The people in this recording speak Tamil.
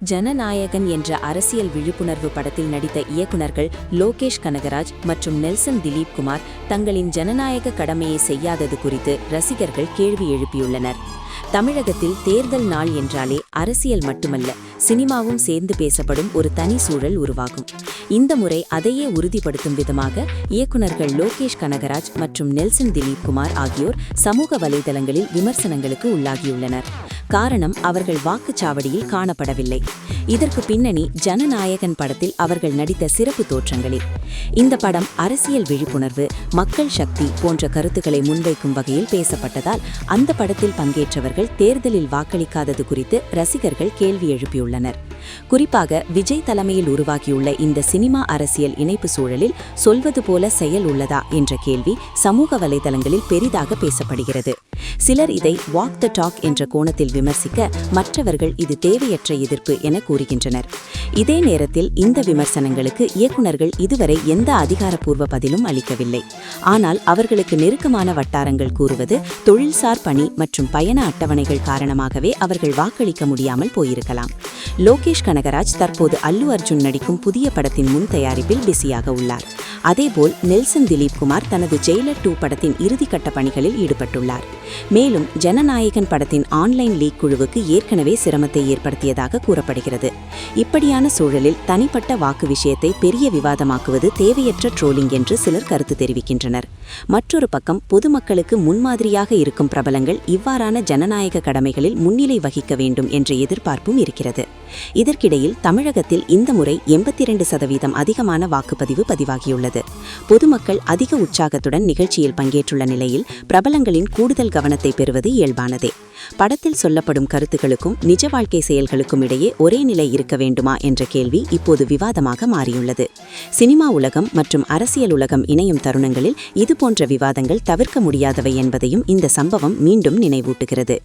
ஜனநாயகன் என்ற அரசியல் விழிப்புணர்வு படத்தில் நடித்த இயக்குனர்கள் லோகேஷ் கனகராஜ் மற்றும் நெல்சன் திலீப் குமார் தங்களின் ஜனநாயக கடமையை செய்யாதது குறித்து ரசிகர்கள் கேள்வி எழுப்பியுள்ளனர். தமிழகத்தில் தேர்தல் நாள் என்றாலே அரசியல் மட்டுமல்ல, சினிமாவும் சேர்ந்து பேசப்படும் ஒரு தனி சூழல் உருவாகும். இந்த முறை அதையே உறுதிப்படுத்தும் விதமாக இயக்குனர்கள் லோகேஷ் கனகராஜ் மற்றும் நெல்சன் திலீப் குமார் ஆகியோர் சமூக வலைதளங்களில் விமர்சனங்களுக்கு உள்ளாகியுள்ளனர். காரணம், அவர்கள் வாக்குச்சாவடியில் காணப்படவில்லை. இதற்கு பின்னணி ஜனநாயகன் படத்தில் அவர்கள் நடித்த சிறப்பு தோற்றங்களில். இந்த படம் அரசியல் விழிப்புணர்வு, மக்கள் சக்தி போன்ற கருத்துக்களை முன்வைக்கும் வகையில் பேசப்பட்டதால் அந்த படத்தில் பங்கேற்றவர்கள் தேர்தலில் வாக்களிக்காதது குறித்து ரசிகர்கள் கேள்வி எழுப்பியுள்ளனர். குறிப்பாக விஜய் தலைமையில் உருவாகியுள்ள இந்த சினிமா அரசியல் இணைப்பு சூழலில் சொல்வது போல செயல் உள்ளதா என்ற கேள்வி சமூக வலைதளங்களில் பெரிதாக பேசப்படுகிறது. சிலர் இதை வாக் த டாக் என்ற கோணத்தில் விமர்சிக்க, மற்றவர்கள் இது தேவையற்ற எதிர்ப்பு என கூறுகின்றனர். இதே நேரத்தில் இந்த விமர்சனங்களுக்கு இயக்குனர்கள் இதுவரை எந்த அதிகாரப்பூர்வ பதிலும் அளிக்கவில்லை. ஆனால் அவர்களுக்கு நெருக்கமான வட்டாரங்கள் கூறுவது, தொழில்சார் பணி மற்றும் பயண அட்டவணைகள் காரணமாகவே அவர்கள் வாக்களிக்க முடியாமல் போயிருக்கலாம். லோகேஷ் கனகராஜ் தற்போது அல்லு அர்ஜுன் நடிக்கும் புதிய படத்தின் முன் தயாரிப்பில் பிஸியாக உள்ளார். அதேபோல் நெல்சன் திலீப் குமார் தனது ஜெயிலர் 2 படத்தின் இறுதிக்கட்ட பணிகளில் ஈடுபட்டுள்ளார். மேலும் ஜனநாயகன் படத்தின் ஆன்லைன் லீக் குழுவுக்கு ஏற்கனவே சிரமத்தை ஏற்படுத்தியதாக கூறப்படுகிறது. இப்படியான சூழலில் தனிப்பட்ட வாக்கு விஷயத்தை பெரிய விவாதமாக்குவது தேவையற்ற ட்ரோலிங் என்று சிலர் கருத்து தெரிவிக்கின்றனர். மற்றொரு பக்கம், பொதுமக்களுக்கு முன்மாதிரியாக இருக்கும் பிரபலங்கள் இவ்வாறான ஜனநாயக கடமைகளில் முன்னிலை வகிக்க வேண்டும் என்ற எதிர்பார்ப்பும் இருக்கிறது. இதற்கிடையில் தமிழகத்தில் இந்த முறை 82% அதிகமான வாக்குப்பதிவு பதிவாகியுள்ளது. பொதுமக்கள் அதிக உற்சாகத்துடன் நிகழ்ச்சியில் பங்கேற்றுள்ள நிலையில் பிரபலங்களின் கூடுதல் கவனத்தை பெறுவது இயல்பானதே. படத்தில் சொல்லப்படும் கருத்துக்களுக்கும் நிஜ வாழ்க்கை செயல்களுக்கும் இடையே ஒரே நிலை இருக்க வேண்டுமா என்ற கேள்வி இப்போது விவாதமாக மாறியுள்ளது. சினிமா உலகம் மற்றும் அரசியல் உலகம் இணையும் தருணங்களில் இதுபோன்ற விவாதங்கள் தவிர்க்க முடியாதவை என்பதையும் இந்த சம்பவம் மீண்டும் நினைவூட்டுகிறது.